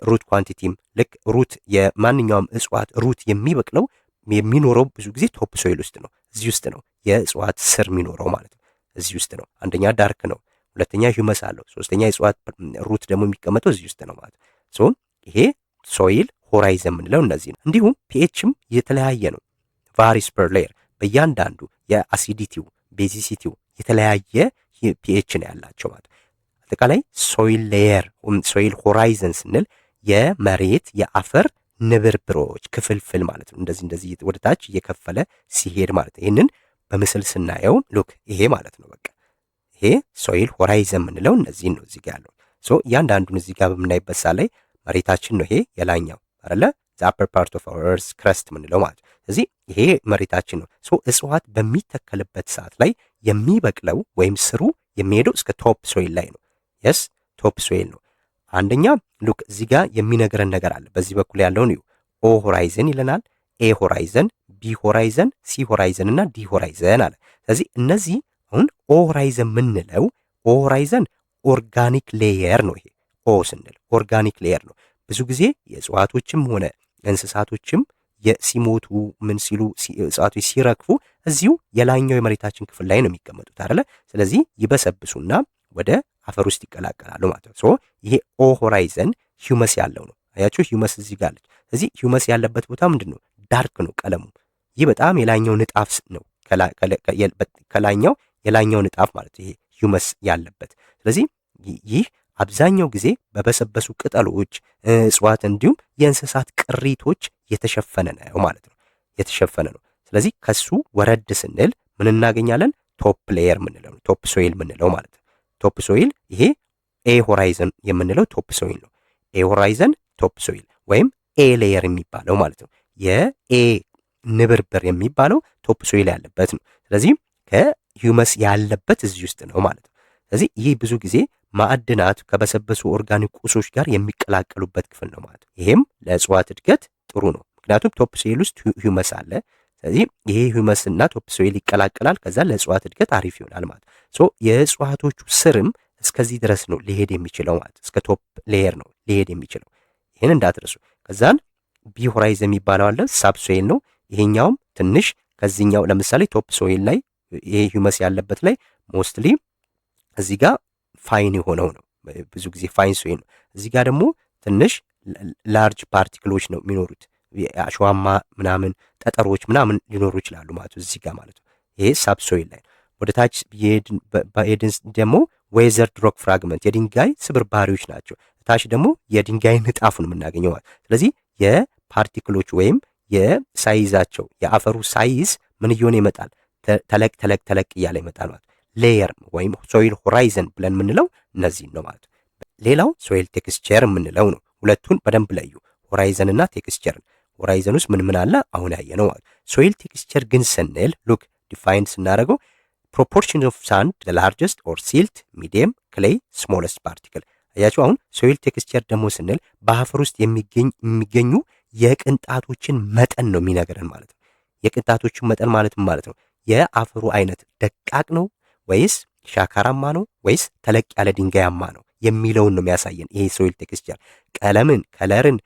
ሩት ኳንቲቲም ልክ ሩት የማንኛውም እጽዋት ሩት የሚበቅለው የሚኖረው ብዙ ጊዜ ቶፕ ሶይል ውስጥ ነው። እዚህ ውስጥ ነው የእጽዋት ስር የሚኖረው ማለት ነው። እዚህ ውስጥ ነው። አንደኛ ዳርክ ነው፣ ሁለተኛ ሂውመስ አለው፣ ሶስተኛ የእጽዋት ሩት ደግሞ የሚቀመጠው እዚህ ውስጥ ነው ማለት ነው። ሶ ይሄ ሶይል ሆራይዘን የምንለው እነዚህ ነው። እንዲሁም ፒኤችም የተለያየ ነው። ቫሪስ ፐር ሌየር በእያንዳንዱ የአሲዲቲው ቤዚሲቲው የተለያየ ፒኤች ነው ያላቸው ማለት ነው። አጠቃላይ ሶይል ሌየር ሶይል ሆራይዘን ስንል የመሬት የአፈር ንብርብሮች ክፍልፍል ማለት ነው። እንደዚህ ወደ ታች እየከፈለ ሲሄድ ማለት ነው። ይህንን በምስል ስናየው ሉክ ይሄ ማለት ነው። በቃ ይሄ ሶይል ሆራይዘን የምንለው እነዚህን ነው እዚህ ጋር ያለው። ሶ እያንዳንዱን እዚህ ጋር በምናይበት ሰዓት ላይ መሬታችን ነው ይሄ የላኛው አይደለ the upper part of our earth crust የምንለው ማለት ነው። ስለዚህ ይሄ መሬታችን ነው። ሶ እጽዋት በሚተከልበት ሰዓት ላይ የሚበቅለው ወይም ስሩ የሚሄደው እስከ ቶፕ ሶይል ላይ ነው። የስ ቶፕ ሶይል ነው። አንደኛ ሉክ እዚህ ጋር የሚነግረን ነገር አለ። በዚህ በኩል ያለውን እዩ። ኦ ሆራይዘን ይለናል፣ ኤ ሆራይዘን፣ ቢ ሆራይዘን፣ ሲ ሆራይዘን እና ዲ ሆራይዘን አለ። ስለዚህ እነዚህ አሁን ኦ ሆራይዘን የምንለው ኦ ሆራይዘን ኦርጋኒክ ሌየር ነው። ይሄ ኦ ስንል ኦርጋኒክ ሌየር ነው። ብዙ ጊዜ የእጽዋቶችም ሆነ እንስሳቶችም ሲሞቱ ምን ሲሉ እጽዋቶች ሲረግፉ እዚሁ የላኛው የመሬታችን ክፍል ላይ ነው የሚቀመጡት አይደለ? ስለዚህ ይበሰብሱና ወደ አፈር ውስጥ ይቀላቀላሉ ማለት ነው። ሶ ይሄ ኦ ሆራይዘን ሂውመስ ያለው ነው። አያችሁ ሂውመስ እዚህ ጋር አለች። ስለዚህ ሂውመስ ያለበት ቦታ ምንድን ነው? ዳርክ ነው ቀለሙ። ይህ በጣም የላኛው ንጣፍ ነው። ከላኛው የላኛው ንጣፍ ማለት ይሄ ሂውመስ ያለበት። ስለዚህ ይህ አብዛኛው ጊዜ በበሰበሱ ቅጠሎች፣ እጽዋት እንዲሁም የእንስሳት ቅሪቶች የተሸፈነ ነው ማለት ነው። የተሸፈነ ነው። ስለዚህ ከሱ ወረድ ስንል ምን እናገኛለን? ቶፕ ሌየር ምንለው ነው። ቶፕ ሶይል ምንለው ማለት ነው። ቶፕ ሶይል ይሄ ኤ ሆራይዘን የምንለው ቶፕ ሶይል ነው። ኤ ሆራይዘን ቶፕ ሶይል ወይም ኤ ሌየር የሚባለው ማለት ነው። የኤ ንብርብር የሚባለው ቶፕ ሶይል ያለበት ነው። ስለዚህ ከሂውመስ ያለበት እዚህ ውስጥ ነው ማለት ነው። ስለዚህ ይህ ብዙ ጊዜ ማዕድናት ከበሰበሱ ኦርጋኒክ ቁሶች ጋር የሚቀላቀሉበት ክፍል ነው ማለት ነው። ይሄም ለእጽዋት እድገት ጥሩ ነው። ምክንያቱም ቶፕ ሶይል ውስጥ ሂውመስ አለ። ስለዚህ ይሄ ሂውመስ እና ቶፕ ሶይል ይቀላቀላል። ከዛ ለእጽዋት እድገት አሪፍ ይሆናል ማለት ነው። ሶ የእጽዋቶቹ ስርም እስከዚህ ድረስ ነው ሊሄድ የሚችለው ማለት እስከ ቶፕ ሌየር ነው ሊሄድ የሚችለው። ይህን እንዳትረሱ። ከዛን ቢ ሆራይዘን የሚባለው አለ ሳብ ሶይል ነው። ይሄኛውም ትንሽ ከዚህኛው ለምሳሌ ቶፕ ሶይል ላይ ይሄ ሂውመስ ያለበት ላይ ሞስትሊ እዚህ ጋር ፋይን የሆነው ነው። ብዙ ጊዜ ፋይን ሶይል ነው። እዚህ ጋር ደግሞ ትንሽ ላርጅ ፓርቲክሎች ነው የሚኖሩት። አሸዋማ ምናምን ጠጠሮች ምናምን ሊኖሩ ይችላሉ ማለት ነው እዚህ ጋር ማለት ነው። ይሄ ሳብ ሶይል ላይ ወደ ታች በሄድን ደግሞ ዌዘርድ ሮክ ፍራግመንት የድንጋይ ስብርባሪዎች ናቸው። ታች ደግሞ የድንጋይ ንጣፉን የምናገኘው ማለት። ስለዚህ የፓርቲክሎች ወይም የሳይዛቸው የአፈሩ ሳይዝ ምን እየሆነ ይመጣል? ተለቅ እያለ ይመጣል ማለት። ሌየር ወይም ሶይል ሆራይዘን ብለን የምንለው እነዚህን ነው ማለት። ሌላው ሶይል ቴክስቸር የምንለው ነው። ሁለቱን በደንብ ለዩ፣ ሆራይዘን እና ቴክስቸርን። ሆራይዘን ውስጥ ምን አለ አሁን ያየ ነው ማለት። ሶይል ቴክስቸር ግን ስንል ሉክ ዲፋይን ስናደርገው ፕሮፖርሽን ኦፍ ሳንድ ላርጀስት ኦር ሲልት ሚዲየም ክሌይ ስሞለስት ፓርቲክል። አያችሁ አሁን ሶይል ቴክስቸር ደግሞ ስንል በአፈር ውስጥ የሚገኙ የቅንጣቶችን መጠን ነው የሚነገረን ማለት ነው። የቅንጣቶችን መጠን ማለት ነው የአፈሩ አይነት ደቃቅ ነው ወይስ ሻካራማ ነው ወይስ ተለቅ ያለ ድንጋያማ ነው የሚለውን ነው የሚያሳየን ይሄ ሶይል ቴክስቸር። ቀለምን፣ ከለርን፣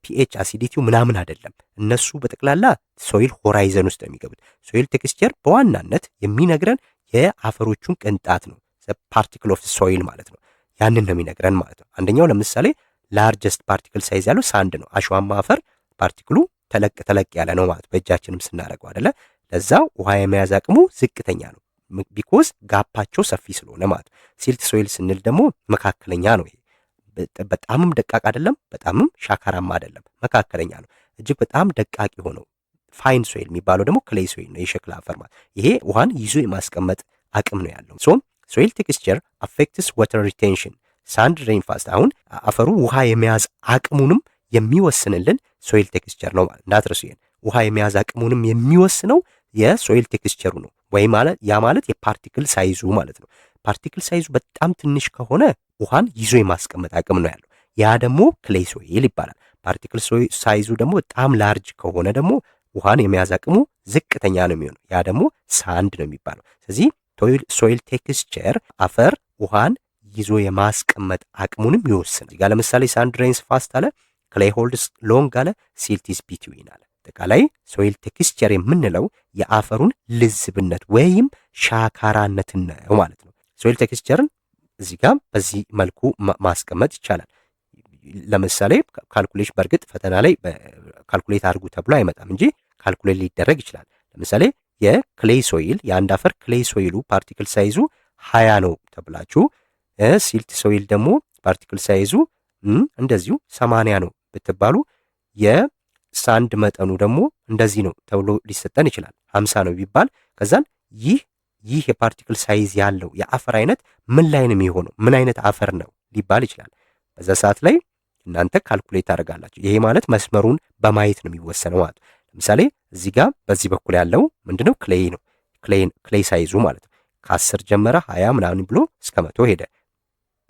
ፒኤች፣ አሲዲቲው ምናምን አይደለም። እነሱ በጠቅላላ ሶይል ሆራይዘን ውስጥ ነው የሚገቡት። ሶይል ቴክስቸር በዋናነት የሚነግረን የአፈሮቹን ቅንጣት ነው። ፓርቲክል ኦፍ ሶይል ማለት ነው። ያንን ነው የሚነግረን ማለት ነው። አንደኛው ለምሳሌ ላርጀስት ፓርቲክል ሳይዝ ያለው ሳንድ ነው። አሸዋማ አፈር ፓርቲክሉ ተለቅ ያለ ነው ማለት በእጃችንም ስናደርገው አይደለ። ለዛ ውሃ የመያዝ አቅሙ ዝቅተኛ ነው ቢኮዝ ጋፓቸው ሰፊ ስለሆነ ማለት። ሲልት ሶይል ስንል ደግሞ መካከለኛ ነው። ይሄ በጣምም ደቃቅ አይደለም፣ በጣምም ሻካራማ አይደለም፣ መካከለኛ ነው። እጅግ በጣም ደቃቅ የሆነው ፋይን ሶይል የሚባለው ደግሞ ክሌይ ሶይል ነው፣ የሸክላ አፈር ማለት። ይሄ ውሃን ይዞ የማስቀመጥ አቅም ነው ያለው። ሶ ሶይል ቴክስቸር አፌክትስ ዋተር ሪቴንሽን ሳንድ ሬን ፋስት። አሁን አፈሩ ውሃ የመያዝ አቅሙንም የሚወስንልን ሶይል ቴክስቸር ነው ማለት እንዳትረሱ። ይሄን ውሃ የመያዝ አቅሙንም የሚወስነው የሶይል ቴክስቸሩ ነው ወይ ማለት ያ ማለት የፓርቲክል ሳይዙ ማለት ነው። ፓርቲክል ሳይዙ በጣም ትንሽ ከሆነ ውሃን ይዞ የማስቀመጥ አቅም ነው ያለው። ያ ደግሞ ክሌይ ሶይል ይባላል። ፓርቲክል ሳይዙ ደግሞ በጣም ላርጅ ከሆነ ደግሞ ውሃን የመያዝ አቅሙ ዝቅተኛ ነው የሚሆነው። ያ ደግሞ ሳንድ ነው የሚባለው። ስለዚህ ሶይል ቴክስቸር አፈር ውሃን ይዞ የማስቀመጥ አቅሙንም ይወስናል። እዚህ ጋር ለምሳሌ ሳንድ ሬንስ ፋስት አለ፣ ክሌይ ሆልድስ ሎንግ አለ፣ ሲልት ኢዝ ቢትዊን አለ። በአጠቃላይ ሶይል ቴክስቸር የምንለው የአፈሩን ልዝብነት ወይም ሻካራነትን ነው ማለት ነው። ሶይል ቴክስቸርን እዚህ ጋር በዚህ መልኩ ማስቀመጥ ይቻላል። ለምሳሌ ካልኩሌሽን በእርግጥ ፈተና ላይ ካልኩሌት አድርጉ ተብሎ አይመጣም እንጂ ካልኩሌት ሊደረግ ይችላል። ለምሳሌ የክሌይ ሶይል የአንድ አፈር ክሌይ ሶይሉ ፓርቲክል ሳይዙ 20 ነው ተብላችሁ ሲልት ሶይል ደግሞ ፓርቲክል ሳይዙ እንደዚሁ 80 ነው ብትባሉ የሳንድ መጠኑ ደግሞ እንደዚህ ነው ተብሎ ሊሰጠን ይችላል። 50 ነው ቢባል ከዛን ይህ የፓርቲክል ሳይዝ ያለው የአፈር አይነት ምን ላይ ነው የሚሆነው? ምን አይነት አፈር ነው ሊባል ይችላል። በዛ ሰዓት ላይ እናንተ ካልኩሌት ታደርጋላችሁ። ይሄ ማለት መስመሩን በማየት ነው የሚወሰነው ማለት ነው። ለምሳሌ እዚህ ጋር በዚህ በኩል ያለው ምንድነው? ክሌይ ነው። ክሌይ ሳይዙ ማለት ነው። ከ10 ጀመረ 20 ምናምን ብሎ እስከ 100 ሄደ።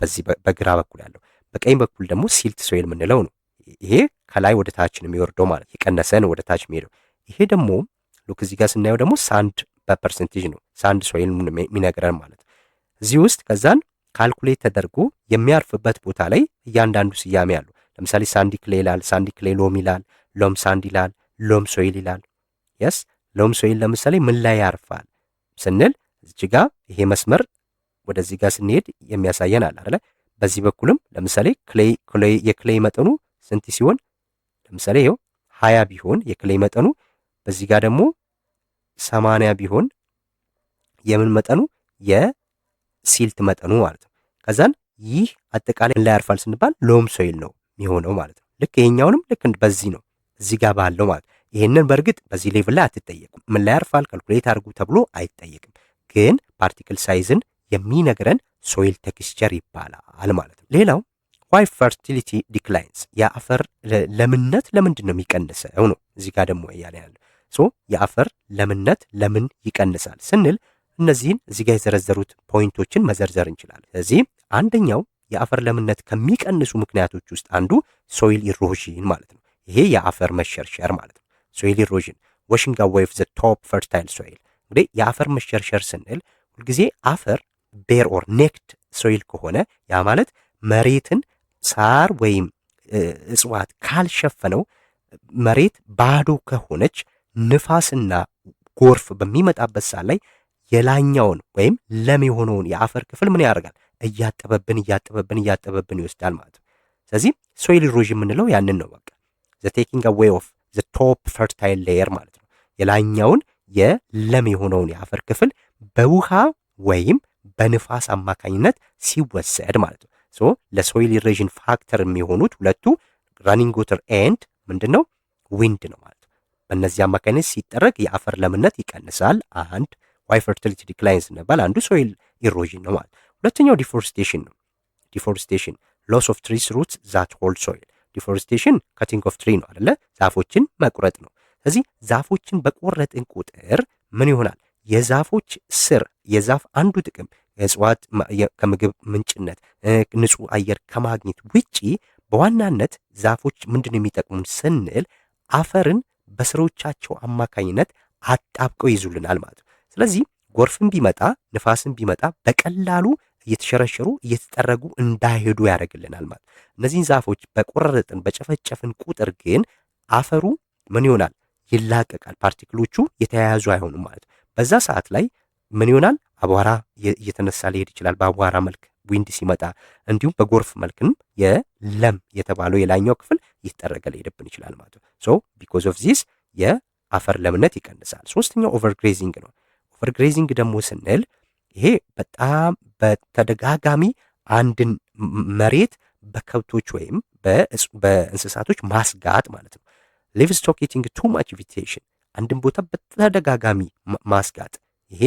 በዚህ በግራ በኩል ያለው። በቀኝ በኩል ደግሞ ሲልት ሶይል የምንለው ነው። ይሄ ከላይ ወደ ታች ነው የሚወርደው ማለት የቀነሰ ነው ወደ ታች የሚሄደው። ይሄ ደግሞ ሉክ እዚህ ጋር ስናየው ደግሞ ሳንድ በፐርሰንቴጅ ነው ሳንድ ሶይል የሚነግረን ማለት እዚህ ውስጥ ከዛን ካልኩሌት ተደርጎ የሚያርፍበት ቦታ ላይ እያንዳንዱ ስያሜ አለው። ለምሳሌ ሳንዲ ክሌ ይላል፣ ሳንዲ ክሌ ሎም ይላል፣ ሎም ሳንድ ይላል፣ ሎም ሶይል ይላል። የስ ሎም ሶይል ለምሳሌ ምን ላይ ያርፋል ስንል እዚህ ጋር ይሄ መስመር ወደዚህ ጋር ስንሄድ የሚያሳየን አለ አይደል? በዚህ በኩልም ለምሳሌ የክሌይ መጠኑ ስንት ሲሆን ለምሳሌ ይሄው 20 ቢሆን የክሌይ መጠኑ በዚህ ጋር ደግሞ 80 ቢሆን የምን መጠኑ የሲልት መጠኑ ማለት ነው። ከዛን ይህ አጠቃላይ ላይ ያርፋል ስንባል ሎም ሶይል ነው የሚሆነው ማለት ነው። ልክ ይሄኛውንም ልክ በዚህ ነው እዚህ ጋር ባለው ማለት ይሄንን በእርግጥ በዚህ ሌቭል ላይ አትጠየቁም። ምን ላይ ያርፋል ካልኩሌት አድርጉ ተብሎ አይጠየቅም። ግን ፓርቲክል ሳይዝን የሚነግረን ሶይል ቴክስቸር ይባላል ማለት ነው። ሌላው ዋይ ፈርቲሊቲ ዲክላይንስ የአፈር ለምነት ለምንድን ነው የሚቀንሰው ነው እዚህ ጋር ደግሞ እያለ ያለው የአፈር ለምነት ለምን ይቀንሳል ስንል እነዚህን እዚህ ጋር የዘረዘሩት ፖይንቶችን መዘርዘር እንችላለን። ስለዚህ አንደኛው የአፈር ለምነት ከሚቀንሱ ምክንያቶች ውስጥ አንዱ ሶይል ኢሮዥን ማለት ነው። ይሄ የአፈር መሸርሸር ማለት ነው። ሶይል ኢሮዥን ዋሽንግ አዌይ ኦፍ ዘ ቶፕ ፈርታይል ሶይል። እንግዲህ የአፈር መሸርሸር ስንል ሁልጊዜ አፈር ቤር ኦር ኔክድ ሶይል ከሆነ ያ ማለት መሬትን ሳር ወይም እጽዋት ካልሸፈነው መሬት ባዶ ከሆነች ንፋስና ጎርፍ በሚመጣበት ሰዓት ላይ የላኛውን ወይም ለም የሆነውን የአፈር ክፍል ምን ያደርጋል? እያጠበብን ይወስዳል ማለት ነው። ስለዚህ ሶይል ኢሮዥን የምንለው ያንን ነው። በቃ ዘ ቴኪንግ አዌይ ኦፍ ዘ ቶፕ ፈርታይል ሌየር ማለት ነው። የላኛውን የለም የሆነውን የአፈር ክፍል በውሃ ወይም በንፋስ አማካኝነት ሲወሰድ ማለት ነው። ለሶይል ኢሮዥን ፋክተር የሚሆኑት ሁለቱ ራኒንግ ዋተር ኤንድ ምንድነው? ዊንድ ነው ማለት ነው። በእነዚህ አማካኝነት ሲጠረግ የአፈር ለምነት ይቀንሳል። አንድ ዋይ ፈርቲሊቲ ዲክላይንስ ስንባል አንዱ ሶይል ኢሮዥን ነው ማለት። ሁለተኛው ዲፎሬስቴሽን ነው። ዲፎሬስቴሽን ሎስ ኦፍ ትሪስ ሩትስ ዛት ሆልድ ሶይል። ዲፎሬስቴሽን ካቲንግ ኦፍ ትሪ ነው አይደለ? ዛፎችን መቁረጥ ነው። ስለዚህ ዛፎችን በቆረጥን ቁጥር ምን ይሆናል? የዛፎች ስር የዛፍ አንዱ ጥቅም እጽዋት ከምግብ ምንጭነት ንጹህ አየር ከማግኘት ውጪ በዋናነት ዛፎች ምንድን ነው የሚጠቅሙን ስንል አፈርን በስሮቻቸው አማካኝነት አጣብቀው ይዙልናል ማለት ነው። ስለዚህ ጎርፍን ቢመጣ ንፋስን ቢመጣ በቀላሉ እየተሸረሸሩ እየተጠረጉ እንዳይሄዱ ያደርግልናል ማለት። እነዚህን ዛፎች በቆረጥን በጨፈጨፍን ቁጥር ግን አፈሩ ምን ይሆናል? ይላቀቃል። ፓርቲክሎቹ የተያያዙ አይሆኑም ማለት። በዛ ሰዓት ላይ ምን ይሆናል? አቧራ እየተነሳ ሊሄድ ይችላል። በአቧራ መልክ ዊንድ ሲመጣ እንዲሁም በጎርፍ መልክም የለም የተባለው የላይኛው ክፍል እየተጠረገ ሊሄድብን ይችላል ማለት ነው። ቢኮዝ ኦፍ ዚስ የአፈር ለምነት ይቀንሳል። ሶስተኛው ኦቨርግሬዚንግ ነው። ኦቨርግሬዚንግ ደግሞ ስንል ይሄ በጣም በተደጋጋሚ አንድን መሬት በከብቶች ወይም በእንስሳቶች ማስጋጥ ማለት ነው። ሊቭስቶክ ኢቲንግ ቱ ማች ቬጂቴሽን አንድን ቦታ በተደጋጋሚ ማስጋጥ ይሄ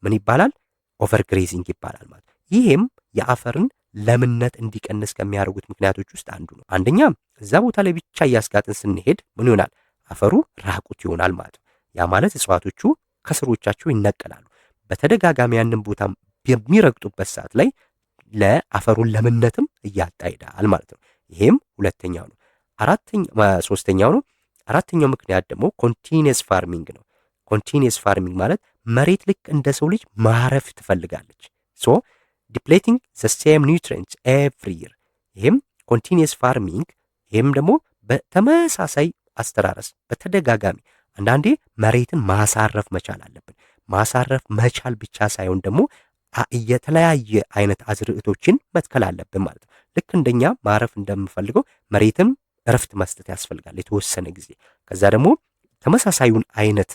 ምን ይባላል? ኦቨርግሬዚንግ ይባላል ማለት ነው። ይሄም የአፈርን ለምነት እንዲቀንስ ከሚያደርጉት ምክንያቶች ውስጥ አንዱ ነው። አንደኛ እዛ ቦታ ላይ ብቻ እያስጋጥን ስንሄድ ምን ይሆናል? አፈሩ ራቁት ይሆናል ማለት ነው። ያ ማለት እጽዋቶቹ ከስሮቻቸው ይነቀላሉ። በተደጋጋሚ ያንን ቦታ በሚረግጡበት ሰዓት ላይ ለአፈሩን ለምነትም እያጣ ይሄዳል ማለት ነው። ይሄም ሁለተኛው ነው። ሶስተኛው ነው። አራተኛው ምክንያት ደግሞ ኮንቲኒየስ ፋርሚንግ ነው። ኮንቲኒየስ ፋርሚንግ ማለት መሬት ልክ እንደ ሰው ልጅ ማረፍ ትፈልጋለች። ዲፕሌቲንግ ዘ ሴም ኒውትሪየንትስ ኤቭሪ ይር። ይሄም ኮንቲኒየስ ፋርሚንግ ይሄም ደግሞ በተመሳሳይ አስተራረስ በተደጋጋሚ አንዳንዴ መሬትን ማሳረፍ መቻል አለብን። ማሳረፍ መቻል ብቻ ሳይሆን ደግሞ የተለያየ አይነት አዝርዕቶችን መትከል አለብን ማለት ነው። ልክ እንደኛ ማረፍ እንደምፈልገው መሬትም እረፍት መስጠት ያስፈልጋል የተወሰነ ጊዜ። ከዛ ደግሞ ተመሳሳዩን አይነት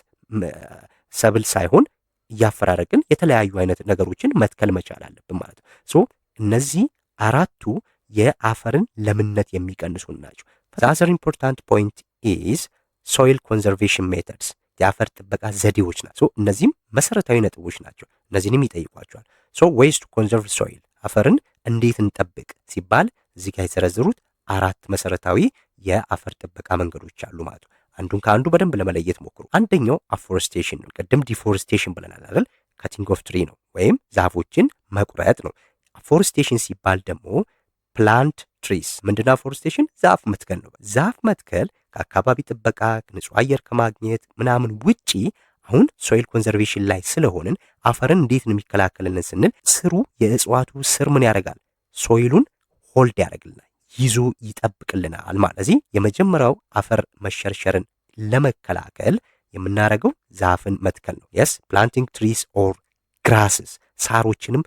ሰብል ሳይሆን እያፈራረቅን የተለያዩ አይነት ነገሮችን መትከል መቻል አለብን ማለት ነው። ሶ እነዚህ አራቱ የአፈርን ለምነት የሚቀንሱ ናቸው። The other important point is soil conservation methods የአፈር ጥበቃ ዘዴዎች ናቸው። እነዚህም መሰረታዊ ነጥቦች ናቸው። እነዚህንም ይጠይቋቸዋል። ሶ ways to conserve soil አፈርን እንዴት እንጠብቅ ሲባል እዚህ ጋር የተዘረዘሩት አራት መሰረታዊ የአፈር ጥበቃ መንገዶች አሉ ማለት ነው። አንዱን ከአንዱ በደንብ ለመለየት ሞክሩ። አንደኛው አፎረስቴሽን ነው። ቅድም ዲፎረስቴሽን ብለናል አይደል? ካቲንግ ኦፍ ትሪ ነው ወይም ዛፎችን መቁረጥ ነው። አፎረስቴሽን ሲባል ደግሞ ፕላንት ትሪስ ምንድነው? አፎረስቴሽን ዛፍ መትከል ነው። ዛፍ መትከል ከአካባቢ ጥበቃ ንጹህ አየር ከማግኘት ምናምን ውጪ አሁን ሶይል ኮንዘርቬሽን ላይ ስለሆንን አፈርን እንዴት ነው የሚከላከልልን ስንል ስሩ የእጽዋቱ ስር ምን ያደርጋል? ሶይሉን ሆልድ ያደርግልናል፣ ይዞ ይጠብቅልናል ማለት። እዚህ የመጀመሪያው አፈር መሸርሸርን ለመከላከል የምናደርገው ዛፍን መትከል ነው። የስ ፕላንቲንግ ትሪስ ኦር ግራስስ ሳሮችንም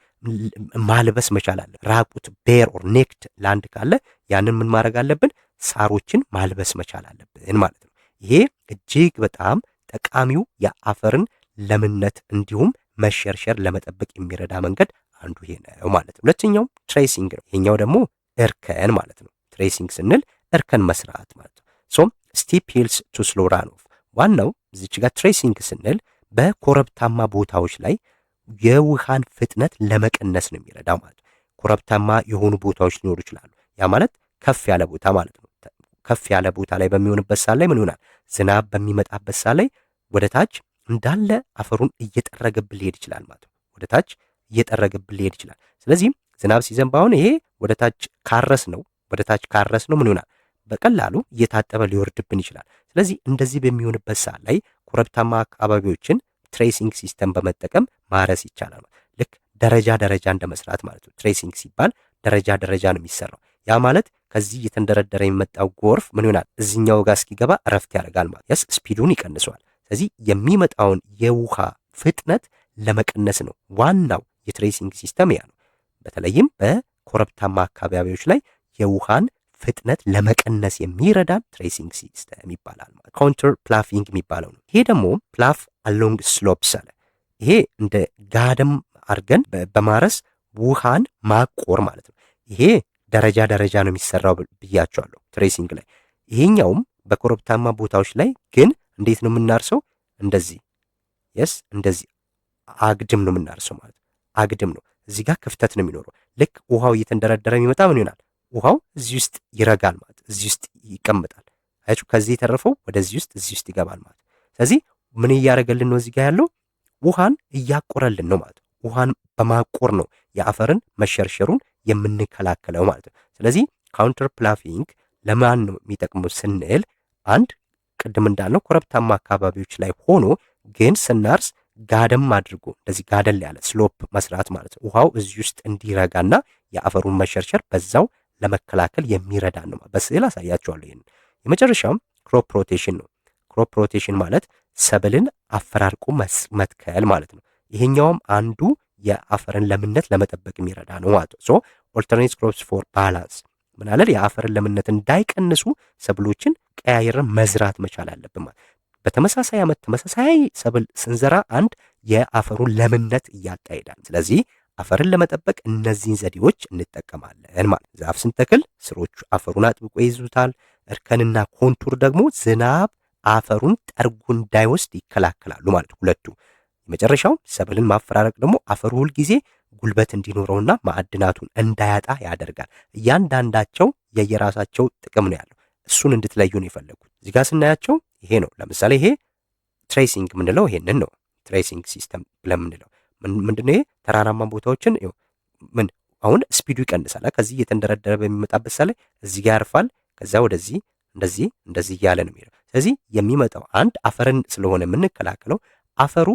ማልበስ መቻል አለ። ራቁት ቤር ኦር ኔክድ ላንድ ካለ ያንን ምን ማድረግ አለብን? ሳሮችን ማልበስ መቻል አለብን ማለት ነው። ይሄ እጅግ በጣም ጠቃሚው የአፈርን ለምነት እንዲሁም መሸርሸር ለመጠበቅ የሚረዳ መንገድ አንዱ ይሄ ነው ማለት ነው። ሁለተኛው ትሬሲንግ ነው። ይሄኛው ደግሞ እርከን ማለት ነው። ትሬሲንግ ስንል እርከን መስራት ማለት ነው። ሶም ስቲፕ ሂልስ ቱ ስሎ ራን ኦፍ ዋናው እዚች ጋር ትሬሲንግ ስንል በኮረብታማ ቦታዎች ላይ የውሃን ፍጥነት ለመቀነስ ነው የሚረዳው ማለት ነው። ኮረብታማ የሆኑ ቦታዎች ሊኖሩ ይችላሉ። ያ ማለት ከፍ ያለ ቦታ ማለት ነው። ከፍ ያለ ቦታ ላይ በሚሆንበት ሰዓት ላይ ምን ይሆናል? ዝናብ በሚመጣበት ሰዓት ላይ ወደ ታች እንዳለ አፈሩን እየጠረገብን ሊሄድ ይችላል ማለት ነው። ወደ ታች እየጠረገብን ሊሄድ ይችላል። ስለዚህ ዝናብ ሲዘንብ አሁን ይሄ ወደ ታች ካረስ ነው ምን ይሆናል? በቀላሉ እየታጠበ ሊወርድብን ይችላል። ስለዚህ እንደዚህ በሚሆንበት ሰዓት ላይ ኮረብታማ አካባቢዎችን ትሬሲንግ ሲስተም በመጠቀም ማረስ ይቻላል። ልክ ደረጃ ደረጃ እንደመስራት ማለት ነው። ትሬሲንግ ሲባል ደረጃ ደረጃ ነው የሚሰራው። ያ ማለት ከዚህ እየተንደረደረ የሚመጣው ጎርፍ ምን ይሆናል? እዚህኛው ጋር እስኪገባ እረፍት ያደርጋል ማለት ያስ ስፒዱን ይቀንሰዋል። ስለዚህ የሚመጣውን የውሃ ፍጥነት ለመቀነስ ነው ዋናው የትሬሲንግ ሲስተም ያ ነው። በተለይም በኮረብታማ አካባቢዎች ላይ የውሃን ፍጥነት ለመቀነስ የሚረዳን ትሬሲንግ ሲስተም ይባላል ማለት። ካውንተር ፕላፊንግ የሚባለው ነው። ይሄ ደግሞ ፕላፍ አሎንግ ስሎፕስ አለ። ይሄ እንደ ጋደም አድርገን በማረስ ውሃን ማቆር ማለት ነው። ይሄ ደረጃ ደረጃ ነው የሚሰራው ብያቸዋለሁ ትሬሲንግ ላይ። ይሄኛውም በኮረብታማ ቦታዎች ላይ ግን እንዴት ነው የምናርሰው? እንደዚህ እንደዚህ አግድም ነው የምናርሰው ማለት ነው። አግድም ነው። እዚህ ጋር ክፍተት ነው የሚኖረው። ልክ ውሃው እየተንደረደረ የሚመጣ ምን ይሆናል? ውሃው እዚህ ውስጥ ይረጋል ማለት እዚህ ውስጥ ይቀመጣል። አያችሁ፣ ከዚህ የተረፈው ወደዚህ ውስጥ እዚህ ውስጥ ይገባል ማለት። ስለዚህ ምን እያደረገልን ነው? እዚህ ጋር ያለው ውሃን እያቆረልን ነው ማለት ነው። ውሃን በማቆር ነው የአፈርን መሸርሸሩን የምንከላከለው ማለት ነው። ስለዚህ ካውንተር ፕላፊንግ ለማን ነው የሚጠቅመው ስንል አንድ ቅድም እንዳልነው ኮረብታማ አካባቢዎች ላይ ሆኖ ግን ስናርስ ጋደም አድርጎ እንደዚህ ጋደል ያለ ስሎፕ መስራት ማለት ነው። ውሃው እዚህ ውስጥ እንዲረጋና የአፈሩን መሸርሸር በዛው ለመከላከል የሚረዳ ነው። በስዕል አሳያቸዋለሁ ይሄን። የመጨረሻውም ክሮፕ ሮቴሽን ነው። ክሮፕ ሮቴሽን ማለት ሰብልን አፈራርቆ መትከል ማለት ነው። ይሄኛውም አንዱ የአፈርን ለምነት ለመጠበቅ የሚረዳ ነው ማለት ነው። ሶ ኦልተርኔት ክሮፕስ ፎር ባላንስ ምናለን የአፈርን ለምነት እንዳይቀንሱ ሰብሎችን ቀያይረን መዝራት መቻል አለብን ማለት። በተመሳሳይ ዓመት ተመሳሳይ ሰብል ስንዘራ አንድ የአፈሩን ለምነት እያጣ ይሄዳል። ስለዚህ አፈርን ለመጠበቅ እነዚህን ዘዴዎች እንጠቀማለን ማለት። ዛፍ ስንተክል ስሮቹ አፈሩን አጥብቆ ይይዙታል። እርከንና ኮንቱር ደግሞ ዝናብ አፈሩን ጠርጎ እንዳይወስድ ይከላከላሉ ማለት ሁለቱ። የመጨረሻው ሰብልን ማፈራረቅ ደግሞ አፈሩ ሁል ጊዜ ጉልበት እንዲኖረውና ማዕድናቱን እንዳያጣ ያደርጋል። እያንዳንዳቸው የየራሳቸው ጥቅም ነው ያለው። እሱን እንድትለዩ ነው የፈለጉት። እዚህ ጋር ስናያቸው ይሄ ነው። ለምሳሌ ይሄ ትሬሲንግ ምንለው ይሄንን ነው። ትሬሲንግ ሲስተም ብለን ምንለው ምንድነው? ይሄ ተራራማ ቦታዎችን ምን አሁን ስፒዱ ይቀንሳል። ከዚህ እየተንደረደረ በሚመጣበት ሰዓት ላይ እዚህ ጋር ያርፋል። ከዛ ወደዚህ እንደዚህ እያለ ነው የሚሄደው። ስለዚህ የሚመጣው አንድ አፈርን ስለሆነ የምንከላከለው አፈሩ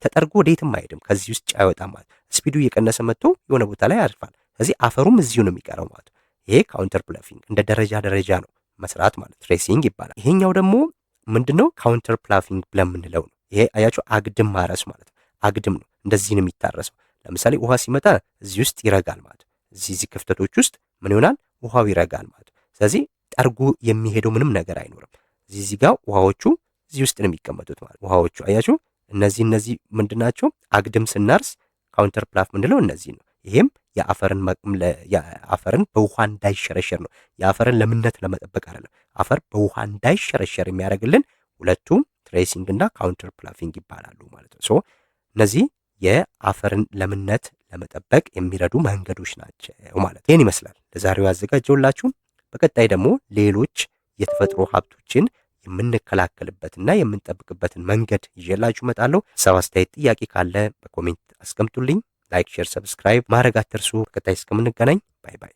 ተጠርጎ ወዴትም አይሄድም፣ ከዚህ ውስጥ አይወጣም ማለት። ስፒዱ እየቀነሰ መጥቶ የሆነ ቦታ ላይ ያርፋል። ስለዚህ አፈሩም እዚሁ ነው የሚቀረው ማለት። ይሄ ካውንተር ፕላፊንግ እንደ ደረጃ ደረጃ ነው መስራት ማለት ትሬሲንግ ይባላል። ይሄኛው ደግሞ ምንድነው ካውንተር ፕላፊንግ ብለን የምንለው ነው። ይሄ አያችሁ አግድም ማረስ ማለት ነው። አግድም ነው፣ እንደዚህ ነው የሚታረሰው። ለምሳሌ ውሃ ሲመጣ እዚህ ውስጥ ይረጋል ማለት ነው። እዚህ ክፍተቶች ውስጥ ምን ይሆናል? ውሃው ይረጋል ማለት ነው። ስለዚህ ጠርጎ የሚሄደው ምንም ነገር አይኖርም። እዚህ ጋር ውሃዎቹ እዚህ ውስጥ ነው የሚቀመጡት ማለት ውሃዎቹ አያችሁ። እነዚህ ምንድናቸው? አግድም ስናርስ ካውንተር ፕላፍ ምንድነው? እነዚህ ነው። ይሄም የአፈርን በውሃ እንዳይሸረሸር ነው። የአፈርን ለምነት ለመጠበቅ አይደለም። አፈር በውሃ እንዳይሸረሸር የሚያደርግልን ሁለቱም ትሬሲንግ እና ካውንተር ፕላፊንግ ይባላሉ ማለት ነው። ሶ እነዚህ የአፈርን ለምነት ለመጠበቅ የሚረዱ መንገዶች ናቸው ማለት ይህን ይመስላል ለዛሬው ያዘጋጀውላችሁ። በቀጣይ ደግሞ ሌሎች የተፈጥሮ ሀብቶችን የምንከላከልበትና የምንጠብቅበትን መንገድ ይዤላችሁ እመጣለሁ። ሀሳብ፣ አስተያየት፣ ጥያቄ ካለ በኮሜንት አስቀምጡልኝ። ላይክ፣ ሼር፣ ሰብስክራይብ ማድረግ አትርሱ። በቀጣይ እስከምንገናኝ ባይ ባይ።